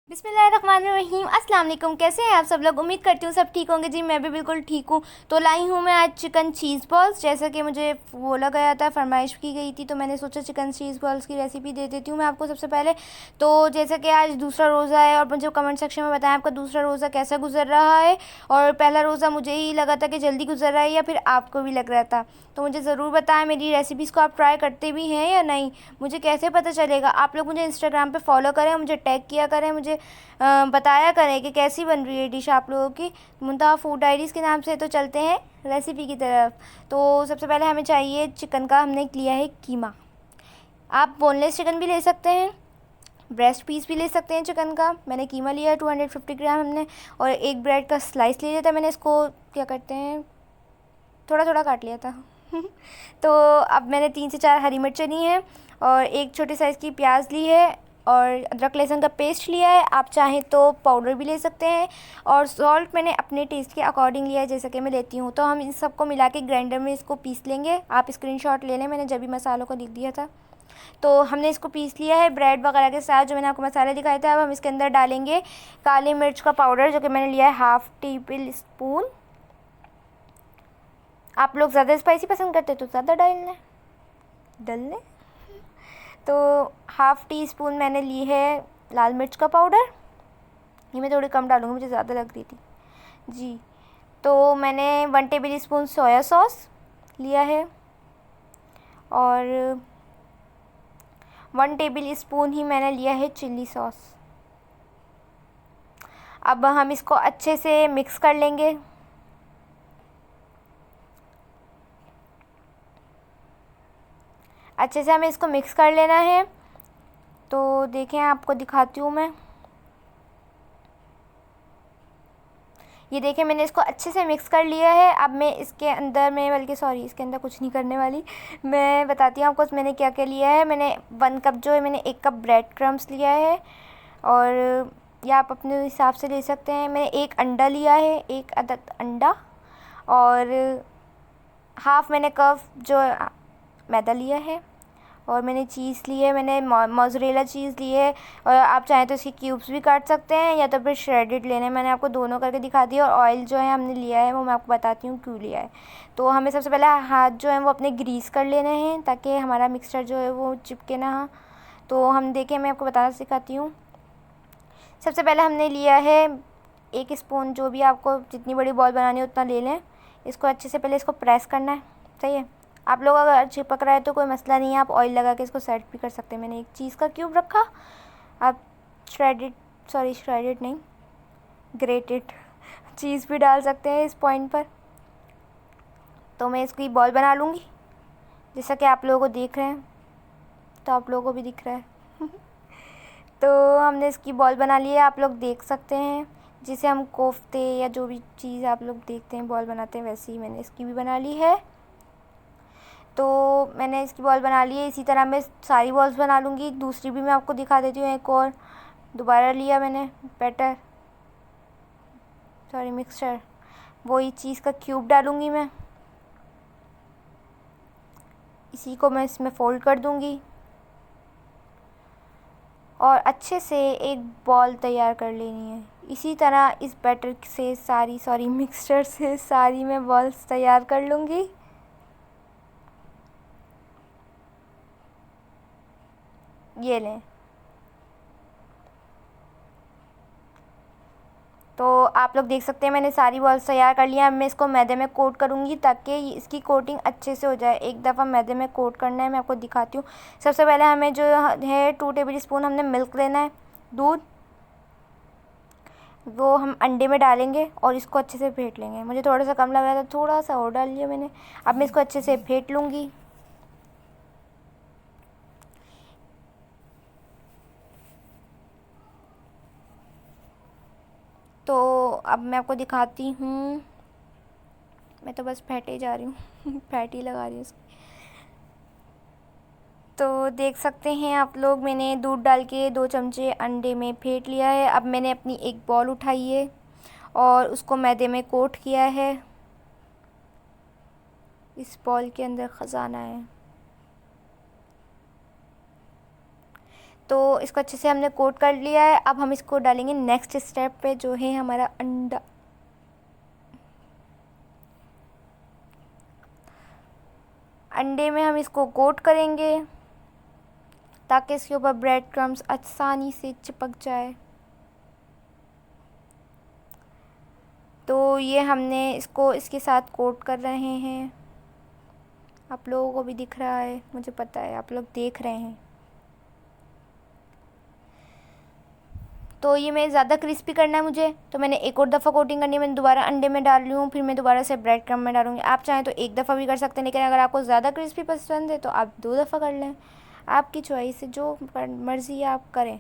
बिस्मिल्लाहिर्रहमानिर्रहीम। अस्सलाम वालेकुम। कैसे हैं आप सब लोग? उम्मीद करती हूँ सब ठीक होंगे। जी मैं भी बिल्कुल ठीक हूँ। तो लाई हूँ मैं आज चिकन चीज़ बॉल्स, जैसा कि मुझे बोला गया था, फरमाइश की गई थी, तो मैंने सोचा चिकन चीज़ बॉल्स की रेसिपी दे देती हूँ मैं आपको सबसे पहले। तो जैसा कि आज दूसरा रोज़ा है और मुझे कमेंट सेक्शन में बताएं आपका दूसरा रोज़ा कैसा गुजर रहा है, और पहला रोज़ा मुझे ही लगा था कि जल्दी गुजर रहा है या फिर आपको भी लग रहा था। तो मुझे ज़रूर बताएं मेरी रेसिपीज़ को आप ट्राई करते भी हैं या नहीं, मुझे कैसे पता चलेगा। आप लोग मुझे इंस्टाग्राम पे फॉलो करें, मुझे टैग किया करें, मुझे बताया करें कि कैसी बन रही है डिश आप लोगों की। मुंतहा फूड डायरीज़ के नाम से। तो चलते हैं रेसिपी की तरफ। तो सबसे पहले हमें चाहिए चिकन का, हमने लिया है कीमा। आप बोनलेस चिकन भी ले सकते हैं, ब्रेस्ट पीस भी ले सकते हैं चिकन का। मैंने कीमा लिया है 250 ग्राम हमने, और एक ब्रेड का स्लाइस ले लिया था मैंने। इसको क्या करते हैं, थोड़ा थोड़ा काट लिया था तो अब मैंने 3 से 4 हरी मिर्चें ली हैं, और एक छोटे साइज़ की प्याज ली है, और अदरक लहसुन का पेस्ट लिया है। आप चाहें तो पाउडर भी ले सकते हैं, और सॉल्ट मैंने अपने टेस्ट के अकॉर्डिंग लिया है, जैसे कि मैं लेती हूँ। तो हम इन सबको मिला के ग्राइंडर में इसको पीस लेंगे। आप स्क्रीनशॉट ले लें, मैंने जब भी मसालों को लिख दिया था। तो हमने इसको पीस लिया है ब्रेड वगैरह के साथ, जो मैंने आपको मसाले दिखाए थे। अब हम इसके अंदर डालेंगे काली मिर्च का पाउडर, जो कि मैंने लिया है हाफ़ टेबल स्पून। आप लोग ज़्यादा स्पाइसी पसंद करते तो ज़्यादा डालने। तो हाफ़ टी स्पून मैंने ली है लाल मिर्च का पाउडर। ये मैं थोड़ी कम डालूँगी, मुझे ज़्यादा लग रही थी जी। तो मैंने 1 टेबल स्पून सोया सॉस लिया है, और 1 टेबल स्पून ही मैंने लिया है चिल्ली सॉस। अब हम इसको अच्छे से मिक्स कर लेंगे। अच्छे से हमें इसको मिक्स कर लेना है। तो देखें, आपको दिखाती हूँ मैं। ये देखें, मैंने इसको अच्छे से मिक्स कर लिया है। अब मैं इसके अंदर में, बल्कि सॉरी, इसके अंदर कुछ नहीं करने वाली, मैं बताती हूँ आपको मैंने क्या क्या लिया है। मैंने 1 कप जो है, मैंने 1 कप ब्रेड क्रम्स लिया है, और या आप अपने हिसाब से ले सकते हैं। मैंने 1 अंडा लिया है, 1 अदद अंडा, और हाफ़ मैंने कप जो मैदा लिया है, और मैंने चीज़ ली है, मैंने मोज़रेला चीज़ ली है। और आप चाहें तो इसके क्यूब्स भी काट सकते हैं, या तो फिर श्रेडेड लेने हैं। मैंने आपको दोनों करके दिखा दिया। और ऑयल जो है हमने लिया है, वो मैं आपको बताती हूँ क्यों लिया है। तो हमें सबसे पहले हाथ जो है वो अपने ग्रीस कर लेने हैं, ताकि हमारा मिक्सचर जो है वो चिपके ना। तो हम देखें, मैं आपको बताना सिखाती हूँ। सबसे पहले हमने लिया है 1 स्पून, जो भी आपको जितनी बड़ी बॉल बनानी है उतना ले लें। इसको अच्छे से पहले इसको प्रेस करना है, सही है। आप लोग अगर चिपक रहा है तो कोई मसला नहीं है, आप ऑयल लगा के इसको सेट भी कर सकते हैं। मैंने एक चीज़ का क्यूब रखा। आप श्रेडेड नहीं, ग्रेटेड चीज़ भी डाल सकते हैं इस पॉइंट पर। तो मैं इसकी बॉल बना लूँगी, जैसा कि आप लोगों को देख रहे हैं, तो आप लोगों को भी दिख रहा है तो हमने इसकी बॉल बना ली है, आप लोग देख सकते हैं। जिसे हम कोफ्ते या जो भी चीज़ आप लोग देखते हैं बॉल बनाते हैं, वैसे ही मैंने इसकी भी बना ली है। तो मैंने इसकी बॉल बना ली है। इसी तरह मैं सारी बॉल्स बना लूँगी। दूसरी भी मैं आपको दिखा देती हूँ। एक और दोबारा लिया मैंने बैटर, सॉरी मिक्सचर, वही चीज़ का क्यूब डालूँगी मैं। इसी को मैं इसमें फ़ोल्ड कर दूँगी, और अच्छे से एक बॉल तैयार कर लेनी है। इसी तरह इस बैटर से मिक्सचर से सारी मैं बॉल्स तैयार कर लूँगी। ये लें। तो आप लोग देख सकते हैं मैंने सारी बॉल्स तैयार कर लिया। अब मैं इसको मैदे में कोट करूँगी, ताकि इसकी कोटिंग अच्छे से हो जाए। एक दफ़ा मैदे में कोट करना है, मैं आपको दिखाती हूँ। सबसे पहले हमें जो है 2 टेबल स्पून हमने मिल्क लेना है, दूध। वो हम अंडे में डालेंगे और इसको अच्छे से फेंट लेंगे। मुझे थोड़ा सा कम लग रहा था, थोड़ा सा और डाल लिया मैंने। अब मैं इसको अच्छे से फेंट लूँगी। तो अब मैं आपको दिखाती हूँ। मैं तो बस फेंटे जा रही हूँ फैट ही लगा रही हूँ उसकी। तो देख सकते हैं आप लोग, मैंने दूध डाल के 2 चमचे अंडे में फेंट लिया है। अब मैंने अपनी एक बॉल उठाई है और उसको मैदे में कोट किया है। इस बॉल के अंदर ख़जाना है। तो इसको अच्छे से हमने कोट कर लिया है। अब हम इसको डालेंगे नेक्स्ट स्टेप पे, जो है हमारा अंडा। अंडे में हम इसको कोट करेंगे ताकि इसके ऊपर ब्रेड क्रम्स आसानी से चिपक जाए। तो ये हमने इसको इसके साथ कोट कर रहे हैं। आप लोगों को भी दिख रहा है, मुझे पता है आप लोग देख रहे हैं। तो ये मैं ज़्यादा क्रिस्पी करना है मुझे, तो मैंने एक और दफ़ा कोटिंग करनी है। मैंने दोबारा अंडे में डाल रही हूँ, फिर मैं दोबारा से ब्रेड क्रम्ब में डालूँगी। आप चाहें तो एक दफ़ा भी कर सकते हैं, लेकिन अगर आपको ज़्यादा क्रिस्पी पसंद है तो आप 2 दफ़ा कर लें। आपकी चॉइस है, जो मर्ज़ी आप करें।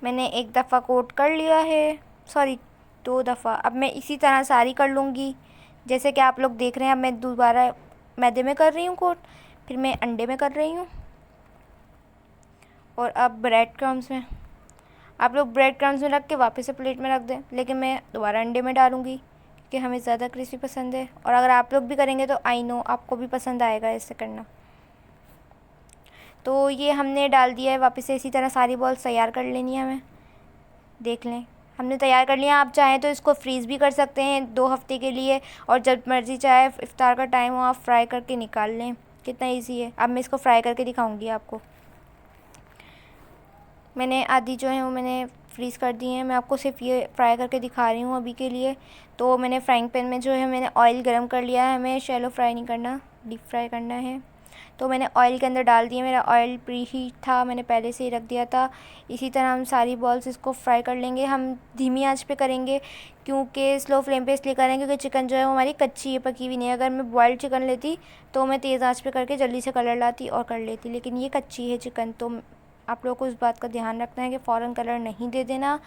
मैंने एक दफ़ा कोट कर लिया है, सॉरी 2 दफ़ा। अब मैं इसी तरह सारी कर लूँगी, जैसे कि आप लोग देख रहे हैं। अब मैं दोबारा मैदे में कर रही हूँ कोट, फिर मैं अंडे में कर रही हूँ, और अब ब्रेड क्रम्स में। आप लोग ब्रेड क्रम्स में रख के वापस से प्लेट में रख दें, लेकिन मैं दोबारा अंडे में डालूँगी क्योंकि हमें ज़्यादा क्रिस्पी पसंद है। और अगर आप लोग भी करेंगे तो आई नो आपको भी पसंद आएगा ऐसे करना। तो ये हमने डाल दिया है, वापस से इसी तरह सारी बॉल्स तैयार कर लेनी है हमें। देख लें, हमने तैयार कर लिया। आप चाहें तो इसको फ्रीज़ भी कर सकते हैं 2 हफ्ते के लिए, और जब मर्ज़ी चाहे इफ्तार का टाइम हो आप फ्राई करके निकाल लें। कितना इजी है। अब मैं इसको फ्राई करके दिखाऊंगी आपको। मैंने आधी जो है वो मैंने फ्रीज़ कर दी है, मैं आपको सिर्फ ये फ्राई करके दिखा रही हूँ अभी के लिए। तो मैंने फ्राइंग पैन में जो है मैंने ऑयल गरम कर लिया है। हमें शैलो फ्राई नहीं करना, डीप फ्राई करना है। तो मैंने ऑयल के अंदर डाल दिया, मेरा ऑयल प्री हीट था, मैंने पहले से ही रख दिया था। इसी तरह हम सारी बॉल्स इसको फ्राई कर लेंगे। हम धीमी आंच पे करेंगे, क्योंकि स्लो फ्लेम पे इसलिए करेंगे क्योंकि चिकन जो है वो हमारी कच्ची है, पकी हुई नहीं है। अगर मैं बॉइल्ड चिकन लेती तो मैं तेज़ आंच पे करके जल्दी से कलर लाती और कर लेती, लेकिन ये कच्ची है चिकन, तो आप लोगों को इस बात का ध्यान रखना है कि फ़ौरन कलर नहीं दे देना।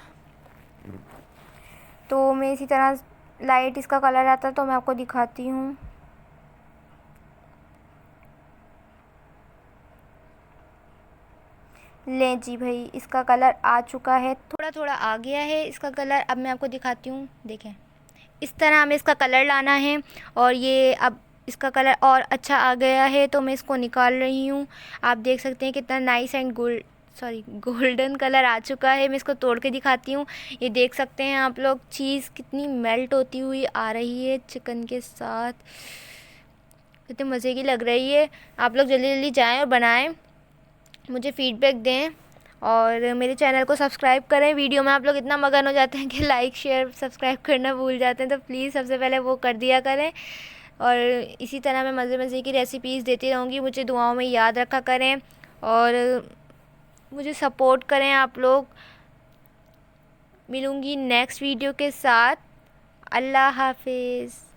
तो मैं इसी तरह लाइट इसका कलर आता तो मैं आपको दिखाती हूँ। लें जी भाई, इसका कलर आ चुका है, थोड़ा थोड़ा आ गया है इसका कलर। अब मैं आपको दिखाती हूँ, देखें इस तरह हमें इसका कलर लाना है। और ये अब इसका कलर और अच्छा आ गया है, तो मैं इसको निकाल रही हूँ। आप देख सकते हैं कितना नाइस एंड गोल्डन कलर आ चुका है। मैं इसको तोड़ के दिखाती हूँ। ये देख सकते हैं आप लोग, चीज़ कितनी मेल्ट होती हुई आ रही है चिकन के साथ, कितने मज़े की लग रही है। आप लोग जल्दी जल्दी जाएं और बनाएं, मुझे फ़ीडबैक दें और मेरे चैनल को सब्सक्राइब करें। वीडियो में आप लोग इतना मगन हो जाते हैं कि लाइक शेयर सब्सक्राइब करना भूल जाते हैं, तो प्लीज़ सबसे पहले वो कर दिया करें। और इसी तरह मैं मज़े मज़े की रेसिपीज़ देती रहूँगी। मुझे दुआओं में याद रखा करें और मुझे सपोर्ट करें आप लोग। मिलूँगी नेक्स्ट वीडियो के साथ। अल्लाह हाफिज़।